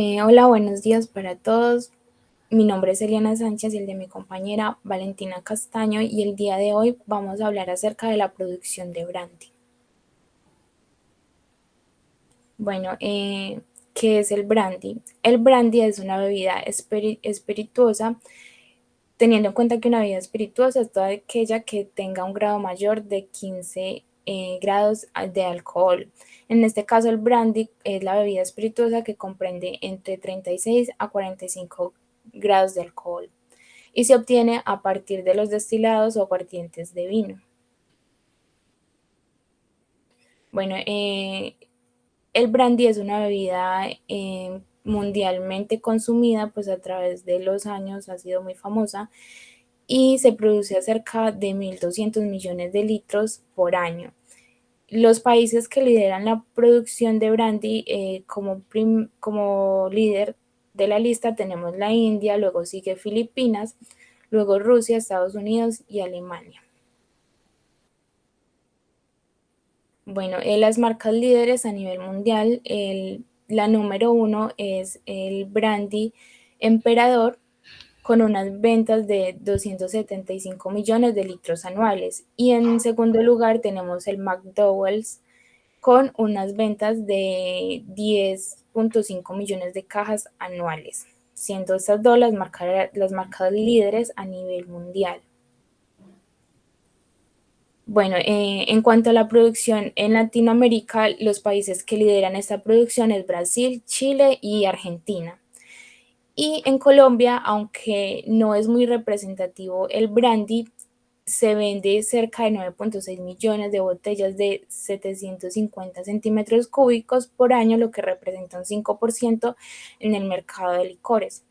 Hola, buenos días para todos. Mi nombre es Eliana Sánchez y el de mi compañera Valentina Castaño, y el día de hoy vamos a hablar acerca de la producción de brandy. Bueno, ¿qué es el brandy? El brandy es una bebida espirituosa, teniendo en cuenta que una bebida espirituosa es toda aquella que tenga un grado mayor de 15 grados de alcohol. En este caso, el brandy es la bebida espirituosa que comprende entre 36 a 45 grados de alcohol y se obtiene a partir de los destilados o aguardientes de vino. Bueno, el brandy es una bebida mundialmente consumida, pues a través de los años ha sido muy famosa y se produce a cerca de 1.200 millones de litros por año. Los países que lideran la producción de brandy como líder de la lista tenemos la India, luego sigue Filipinas, luego Rusia, Estados Unidos y Alemania. Bueno, las marcas líderes a nivel mundial, la número uno es el brandy Emperador, con unas ventas de 275 millones de litros anuales. Y en segundo lugar tenemos el McDowell's con unas ventas de 10.5 millones de cajas anuales, siendo estas dos las marcas líderes a nivel mundial. Bueno, en cuanto a la producción en Latinoamérica, los países que lideran esta producción es Brasil, Chile y Argentina. Y en Colombia, aunque no es muy representativo el brandy, se vende cerca de 9.6 millones de botellas de 750 centímetros cúbicos por año, lo que representa un 5% en el mercado de licores.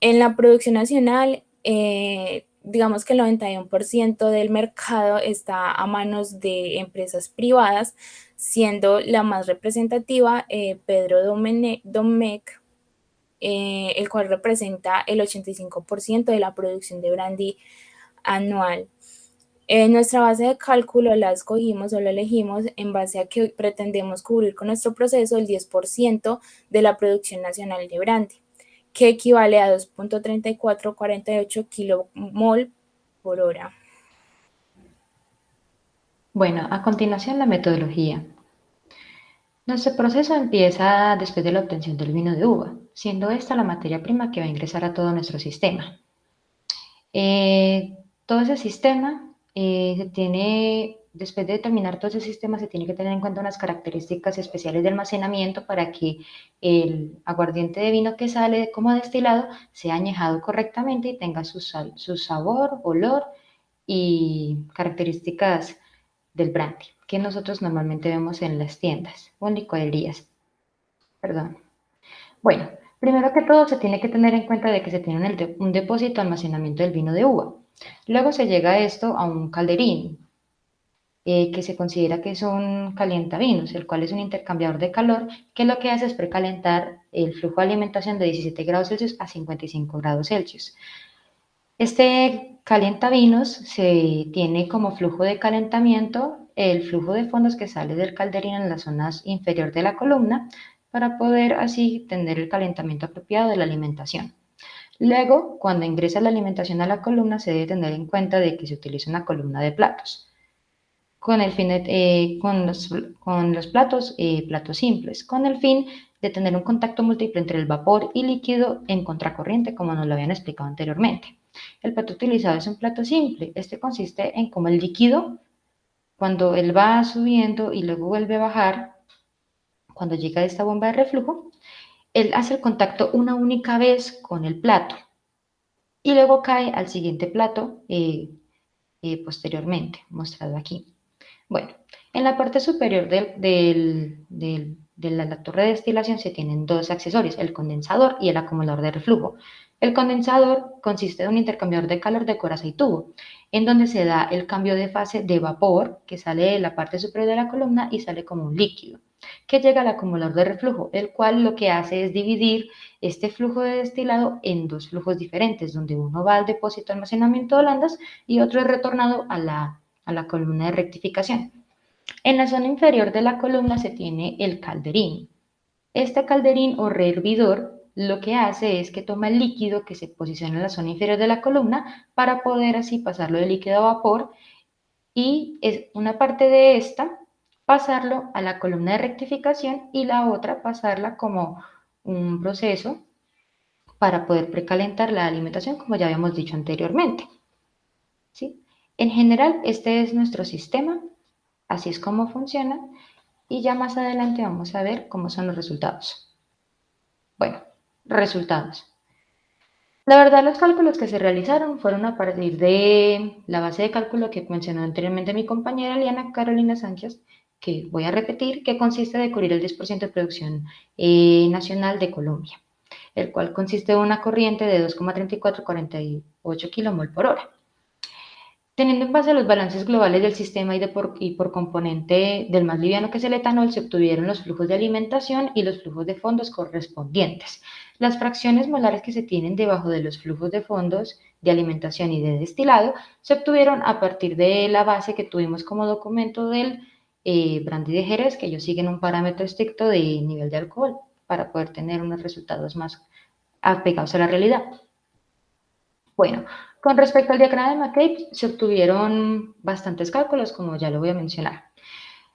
En la producción nacional, digamos que el 91% del mercado está a manos de empresas privadas, siendo la más representativa Pedro Domecq, el cual representa el 85% de la producción de brandy anual. Nuestra base de cálculo la escogimos o la elegimos en base a que pretendemos cubrir con nuestro proceso el 10% de la producción nacional de brandy, que equivale a 2.3448 kilomol por hora. Bueno, a continuación la metodología. Nuestro proceso empieza después de la obtención del vino de uva, siendo esta la materia prima que va a ingresar a todo nuestro sistema. Todo ese sistema después de terminar todo ese sistema, se tiene que tener en cuenta unas características especiales de almacenamiento para que el aguardiente de vino que sale como destilado sea añejado correctamente y tenga su sabor, olor y características del brandy, que nosotros normalmente vemos en las tiendas o en licorerías. Perdón. Bueno, primero que todo se tiene que tener en cuenta de que se tiene un depósito de almacenamiento del vino de uva. Luego se llega esto a un calderín, que se considera que es un calientavinos, el cual es un intercambiador de calor, que lo que hace es precalentar el flujo de alimentación de 17 grados Celsius a 55 grados Celsius. Este calientavinos se tiene como flujo de calentamiento el flujo de fondos que sale del calderín en la zona inferior de la columna para poder así tener el calentamiento apropiado de la alimentación. Luego, cuando ingresa la alimentación a la columna, se debe tener en cuenta de que se utiliza una columna de platos con el fin con los platos, platos simples, con el fin de tener un contacto múltiple entre el vapor y líquido en contracorriente, como nos lo habían explicado anteriormente. El plato utilizado es un plato simple. Este consiste en cómo el líquido, cuando él va subiendo y luego vuelve a bajar, cuando llega a esta bomba de reflujo, él hace el contacto una única vez con el plato y luego cae al siguiente plato posteriormente, mostrado aquí. Bueno, en la parte superior de la torre de destilación se tienen dos accesorios, el condensador y el acumulador de reflujo. El condensador consiste de un intercambiador de calor de coraza y tubo, en donde se da el cambio de fase de vapor que sale de la parte superior de la columna y sale como un líquido, que llega al acumulador de reflujo, el cual lo que hace es dividir este flujo de destilado en dos flujos diferentes, donde uno va al depósito de almacenamiento de holandas y otro es retornado a la columna de rectificación. En la zona inferior de la columna se tiene el calderín. Este calderín o rehervidor lo que hace es que toma el líquido que se posiciona en la zona inferior de la columna para poder así pasarlo de líquido a vapor y es una parte de esta pasarlo a la columna de rectificación y la otra pasarla como un proceso para poder precalentar la alimentación, como ya habíamos dicho anteriormente. ¿Sí? En general, este es nuestro sistema, así es como funciona, y ya más adelante vamos a ver cómo son los resultados. Bueno, resultados. La verdad, los cálculos que se realizaron fueron a partir de la base de cálculo que mencionó anteriormente mi compañera Liana Carolina Sánchez, que voy a repetir, que consiste de cubrir el 10% de producción nacional de Colombia, el cual consiste de una corriente de 2,3448 kmol por hora. Teniendo en base los balances globales del sistema y por componente del más liviano que es el etanol, se obtuvieron los flujos de alimentación y los flujos de fondos correspondientes. Las fracciones molares que se tienen debajo de los flujos de fondos de alimentación y de destilado se obtuvieron a partir de la base que tuvimos como documento del brandy de Jerez, que ellos siguen un parámetro estricto de nivel de alcohol para poder tener unos resultados más apegados a la realidad. Bueno, con respecto al diagrama de McCabe, se obtuvieron bastantes cálculos, como ya lo voy a mencionar.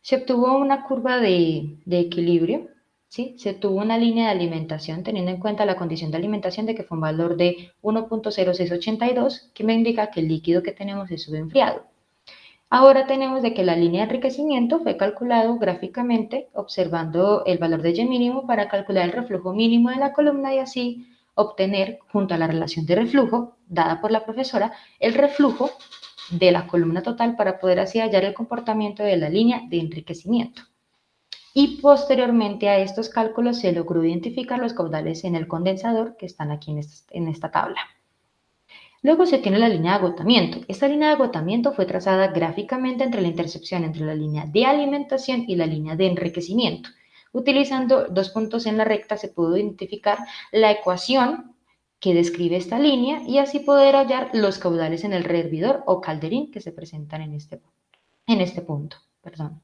Se obtuvo una curva de equilibrio, ¿sí? Se tuvo una línea de alimentación, teniendo en cuenta la condición de alimentación de que fue un valor de 1,0682, que me indica que el líquido que tenemos es subenfriado. Ahora tenemos de que la línea de enriquecimiento fue calculado gráficamente observando el valor de Y mínimo para calcular el reflujo mínimo de la columna y así obtener, junto a la relación de reflujo dada por la profesora, el reflujo de la columna total para poder así hallar el comportamiento de la línea de enriquecimiento. Y posteriormente a estos cálculos se logró identificar los caudales en el condensador que están aquí en esta tabla. Luego se tiene la línea de agotamiento. Esta línea de agotamiento fue trazada gráficamente entre la intercepción entre la línea de alimentación y la línea de enriquecimiento. Utilizando dos puntos en la recta se pudo identificar la ecuación que describe esta línea y así poder hallar los caudales en el rehervidor o calderín que se presentan en este punto. Perdón.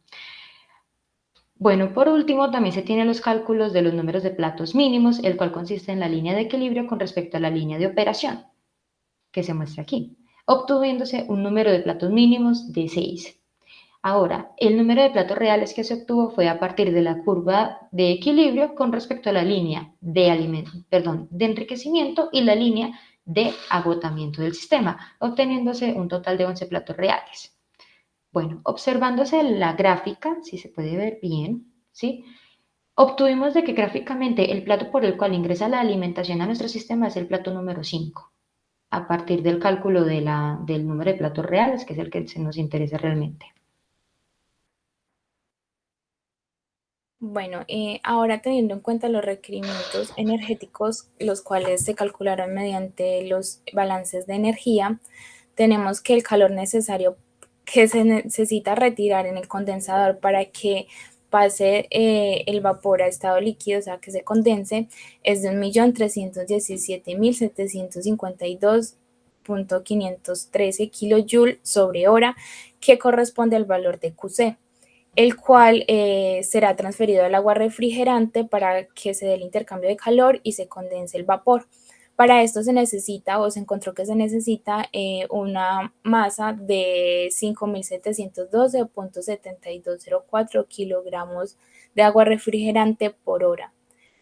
Bueno, por último, también se tienen los cálculos de los números de platos mínimos, el cual consiste en la línea de equilibrio con respecto a la línea de operación que se muestra aquí, obtuviéndose un número de platos mínimos de 6. Ahora, el número de platos reales que se obtuvo fue a partir de la curva de equilibrio con respecto a la línea de enriquecimiento y la línea de agotamiento del sistema, obteniéndose un total de 11 platos reales. Bueno, observándose la gráfica, si se puede ver bien, ¿sí? Obtuvimos de que gráficamente el plato por el cual ingresa la alimentación a nuestro sistema es el plato número 5 a partir del cálculo del número de platos reales, que es el que nos interesa realmente. Bueno, ahora teniendo en cuenta los requerimientos energéticos, los cuales se calcularon mediante los balances de energía, tenemos que el calor necesario que se necesita retirar en el condensador para que pase el vapor a estado líquido, o sea, que se condense, es de 1.317.752.513 kJ sobre hora, que corresponde al valor de QC, el cual será transferido al agua refrigerante para que se dé el intercambio de calor y se condense el vapor. Para esto se necesita, o se encontró que se necesita, una masa de 5.712.7204 kilogramos de agua refrigerante por hora.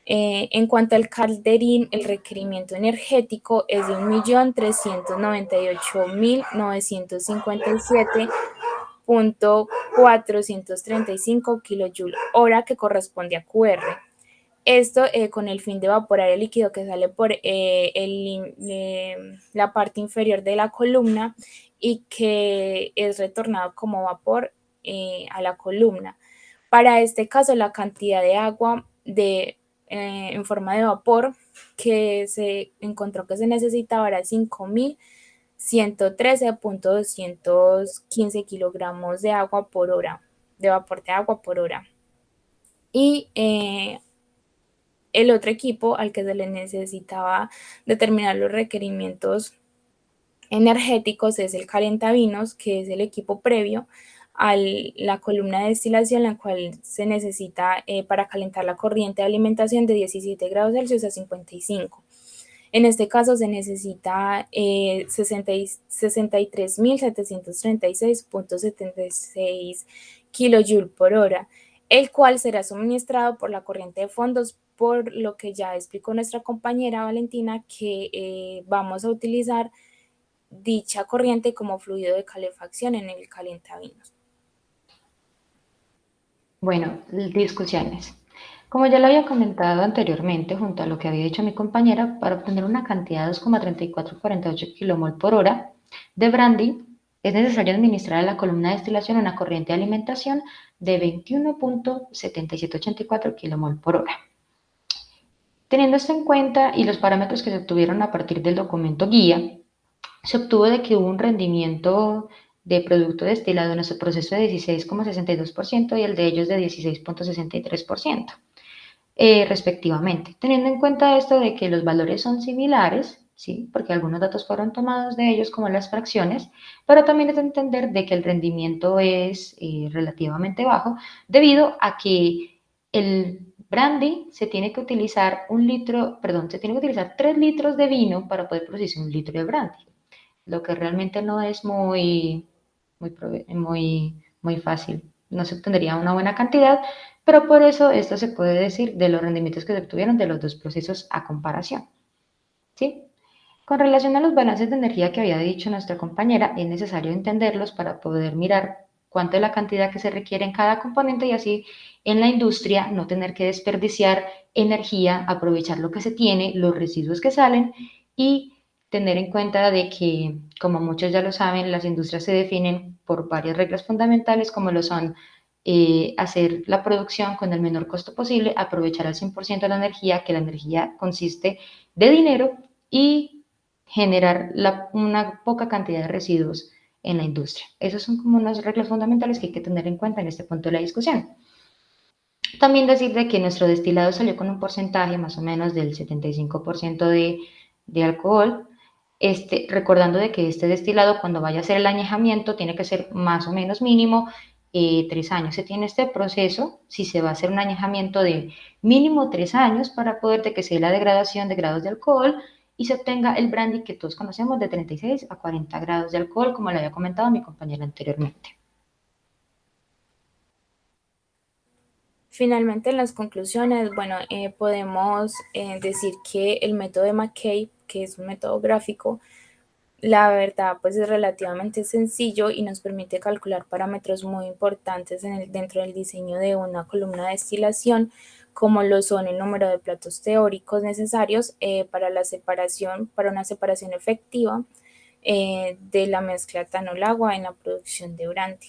En cuanto al calderín, el requerimiento energético es de 1.398.957.435 kJ hora, que corresponde a QR. Esto con el fin de evaporar el líquido que sale por la parte inferior de la columna y que es retornado como vapor a la columna. Para este caso, la cantidad de agua en forma de vapor que se encontró que se necesitaba era 5.113.215 kilogramos de agua por hora, de vapor de agua por hora. Y el otro equipo al que se le necesitaba determinar los requerimientos energéticos es el calentavinos, que es el equipo previo a la columna de destilación, la cual se necesita para calentar la corriente de alimentación de 17 grados Celsius a 55. En este caso se necesita 63.736.76 kJ por hora, el cual será suministrado por la corriente de fondos, por lo que ya explicó nuestra compañera Valentina que vamos a utilizar dicha corriente como fluido de calefacción en el calientavinos. Bueno, discusiones. Como ya lo había comentado anteriormente, junto a lo que había dicho mi compañera, para obtener una cantidad de 2,3448 kmol por hora de brandy, es necesario administrar a la columna de destilación una corriente de alimentación de 21,7784 kmol por hora. Teniendo esto en cuenta y los parámetros que se obtuvieron a partir del documento guía, se obtuvo de que hubo un rendimiento de producto destilado en nuestro proceso de 16,62% y el de ellos de 16,63%, respectivamente. Teniendo en cuenta esto de que los valores son similares, ¿sí? Porque algunos datos fueron tomados de ellos como las fracciones, pero también es de entender de que el rendimiento es relativamente bajo debido a que el brandy se tiene que utilizar 3 litros de vino para poder producir 1 litro de brandy, lo que realmente no es muy fácil. No se obtendría una buena cantidad, pero por eso esto se puede decir de los rendimientos que se obtuvieron de los dos procesos a comparación. ¿Sí? Con relación a los balances de energía que había dicho nuestra compañera, es necesario entenderlos para poder mirar cuánto es la cantidad que se requiere en cada componente y así en la industria no tener que desperdiciar energía, aprovechar lo que se tiene, los residuos que salen y tener en cuenta de que, como muchos ya lo saben, las industrias se definen por varias reglas fundamentales como lo son hacer la producción con el menor costo posible, aprovechar al 100% la energía, que la energía consiste de dinero y generar una poca cantidad de residuos en la industria. Esas son como unas reglas fundamentales que hay que tener en cuenta en este punto de la discusión. También decir de que nuestro destilado salió con un porcentaje más o menos del 75% de alcohol, recordando de que este destilado cuando vaya a hacer el añejamiento tiene que ser más o menos mínimo 3 años. Se tiene este proceso, si se va a hacer un añejamiento de mínimo 3 años para poder de que se dé la degradación de grados de alcohol y se obtenga el brandy que todos conocemos de 36 a 40 grados de alcohol, como le había comentado mi compañera anteriormente. Finalmente, en las conclusiones, bueno, podemos decir que el método de McCabe, que es un método gráfico, la verdad pues es relativamente sencillo y nos permite calcular parámetros muy importantes dentro del diseño de una columna de destilación, como lo son el número de platos teóricos necesarios para una separación efectiva de la mezcla etanol-agua en la producción de brandy.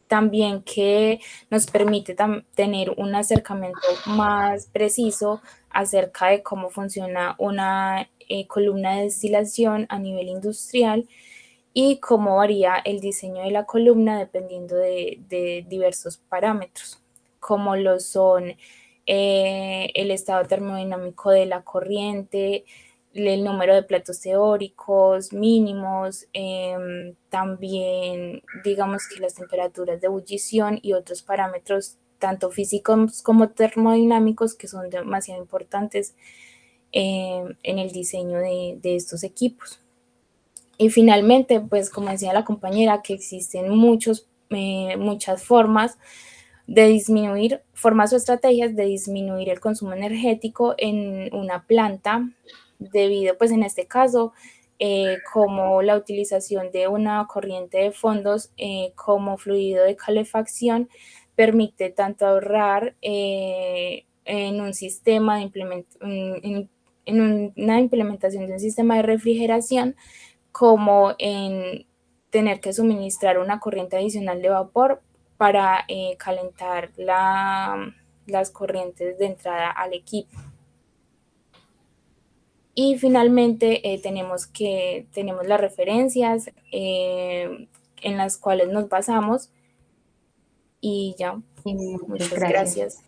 También que nos permite tener un acercamiento más preciso acerca de cómo funciona una columna de destilación a nivel industrial y cómo varía el diseño de la columna dependiendo de diversos parámetros, como lo son el estado termodinámico de la corriente, el número de platos teóricos mínimos, también digamos que las temperaturas de ebullición y otros parámetros tanto físicos como termodinámicos que son demasiado importantes en el diseño de estos equipos. Y finalmente, pues como decía la compañera, que existen muchas formas de disminuir, formas o estrategias de disminuir el consumo energético en una planta, debido, pues en este caso, como la utilización de una corriente de fondos como fluido de calefacción permite tanto ahorrar en un sistema en una implementación de un sistema de refrigeración, como en tener que suministrar una corriente adicional de vapor para calentar las corrientes de entrada al equipo. Y finalmente tenemos las referencias en las cuales nos basamos y ya, Y muchas muchas gracias. gracias.